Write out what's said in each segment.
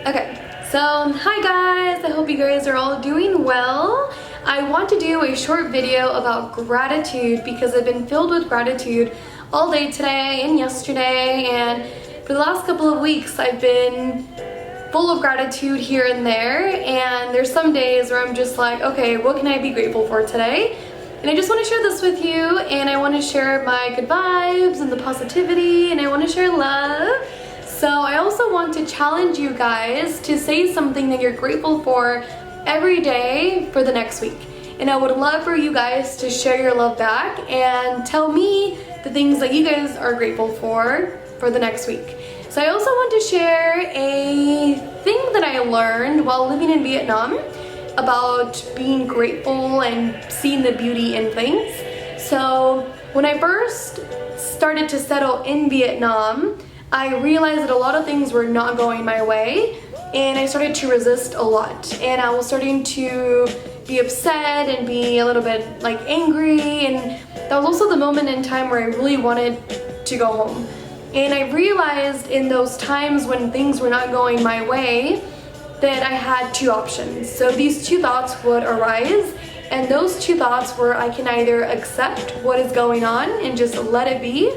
Okay, so hi guys, I hope you guys are all doing well. I want to do a short video about gratitude because I've been filled with gratitude all day today and yesterday, and for the last couple of weeks I've been full of gratitude here and there, and there's some days where I'm just like, okay, what can I be grateful for today? And I just want to share this with you, and I want to share my good vibes and the positivity, and I want to share love. So I also want to challenge you guys to say something that you're grateful for every day for the next week. And I would love for you guys to share your love back and tell me the things that you guys are grateful for the next week. So I also want to share a thing that I learned while living in Vietnam about being grateful and seeing the beauty in things. So when I first started to settle in Vietnam, I realized that a lot of things were not going my way, and I started to resist a lot, and I was starting to be upset and be a little bit like angry, and that was also the moment in time where I really wanted to go home. And I realized in those times when things were not going my way that I had two options. So these two thoughts would arise, and those two thoughts were I can either accept what is going on and just let it be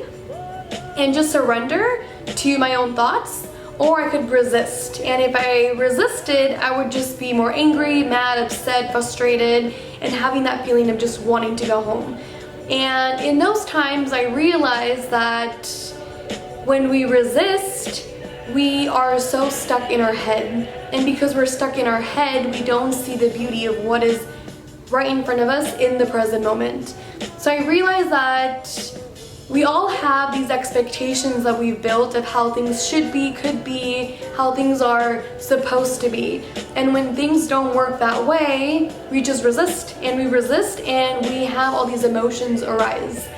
and just surrender to my own thoughts, or I could resist. And if I resisted, I would just be more angry, mad, upset, frustrated, and having that feeling of just wanting to go home. And in those times, I realized that when we resist, we are so stuck in our head. And because we're stuck in our head, we don't see the beauty of what is right in front of us in the present moment. So I realized that we all have these expectations that we've built of how things should be, could be, how things are supposed to be. And when things don't work that way, we just resist and we have all these emotions arise.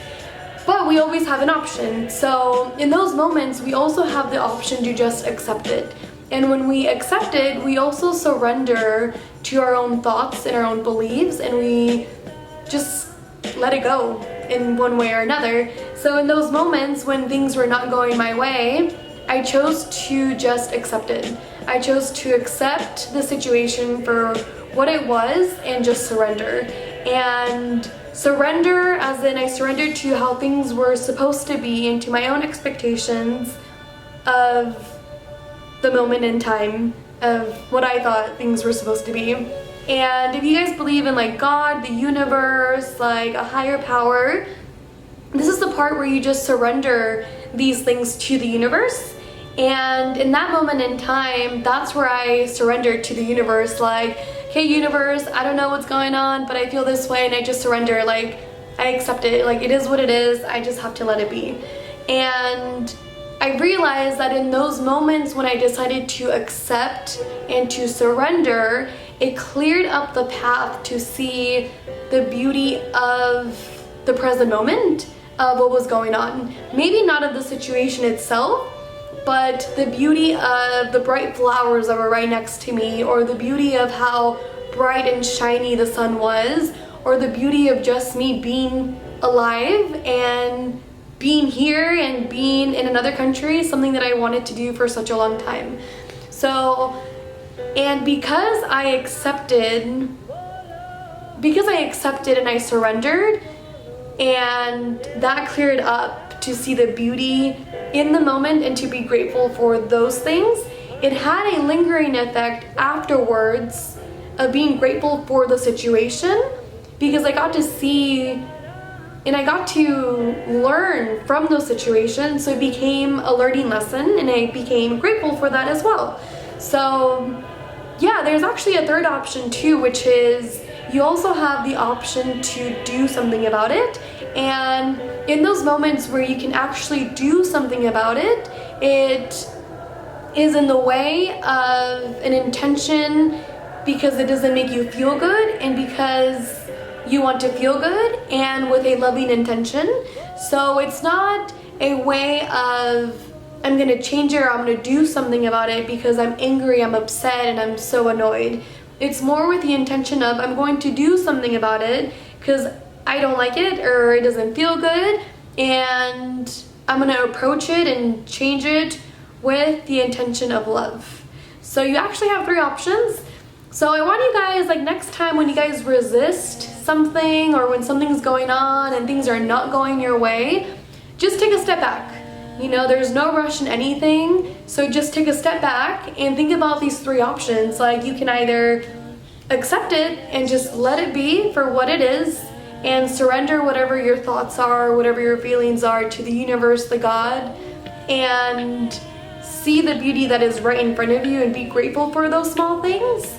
But we always have an option. So in those moments, we also have the option to just accept it. And when we accept it, we also surrender to our own thoughts and our own beliefs, and we just let it go in one way or another. So in those moments when things were not going my way, I chose to just accept it. I chose to accept the situation for what it was and just surrender. And surrender as in I surrendered to how things were supposed to be and to my own expectations of the moment in time of what I thought things were supposed to be. And if you guys believe in like God, the universe, like a higher power, this is the part where you just surrender these things to the universe. And in that moment in time, that's where I surrendered to the universe, like, hey universe, I don't know what's going on, but I feel this way, and I just surrender, like I accept it, like it is what it is, I just have to let it be. And I realized that in those moments when I decided to accept and to surrender, it cleared up the path to see the beauty of the present moment of what was going on. Maybe not of the situation itself, but the beauty of the bright flowers that were right next to me, or the beauty of how bright and shiny the sun was, or the beauty of just me being alive and being here and being in another country, something that I wanted to do for such a long time. So, and because I accepted and I surrendered, and that cleared up to see the beauty in the moment and to be grateful for those things, it had a lingering effect afterwards of being grateful for the situation, because I got to see and I got to learn from those situations. So it became a learning lesson, and I became grateful for that as well. So yeah, there's actually a third option too, which is you also have the option to do something about it. And in those moments where you can actually do something about it, it is in the way of an intention because it doesn't make you feel good, and because you want to feel good, and with a loving intention. So it's not a way of I'm gonna change it or I'm gonna do something about it because I'm angry, I'm upset, and I'm so annoyed. It's more with the intention of I'm going to do something about it because I don't like it or it doesn't feel good, and I'm gonna approach it and change it with the intention of love. So you actually have 3 options. So I want you guys, like next time when you guys resist something or when something's going on and things are not going your way, just take a step back. You know, there's no rush in anything, so just take a step back and think about these 3 options. Like you can either accept it and just let it be for what it is and surrender whatever your thoughts are, whatever your feelings are to the universe, the God, and see the beauty that is right in front of you and be grateful for those small things.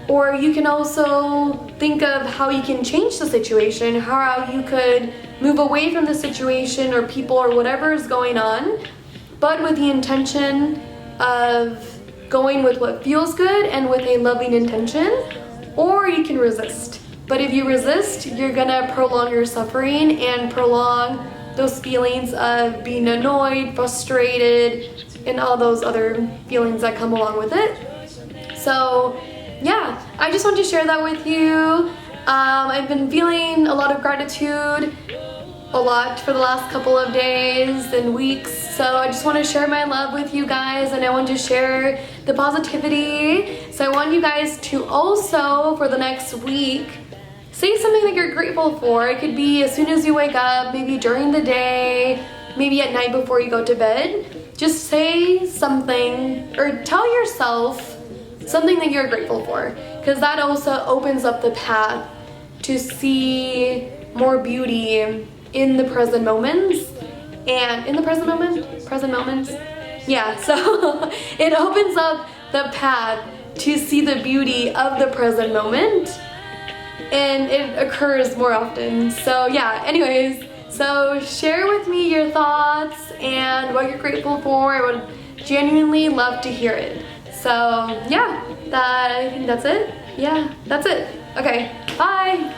Or you can also think of how you can change the situation, how you could move away from the situation or people or whatever is going on, but with the intention of going with what feels good and with a loving intention. Or you can resist. But if you resist, you're gonna prolong your suffering and prolong those feelings of being annoyed, frustrated, and all those other feelings that come along with it. So yeah, I just want to share that with you. I've been feeling a lot of gratitude a lot for the last couple of days and weeks, so I just want to share my love with you guys, and I want to share the positivity. So I want you guys to also, for the next week, say something that you're grateful for. It could be as soon as you wake up, maybe during the day, maybe at night before you go to bed. Just say something or tell yourself something that you're grateful for, because that also opens up the path to see more beauty in the present moments. And in the present moments, yeah, so it opens up the path to see the beauty of the present moment, and it occurs more often. So yeah, anyways, so share with me your thoughts and what you're grateful for. I would genuinely love to hear it. So yeah, I think that's it. Yeah, that's it. Okay, bye.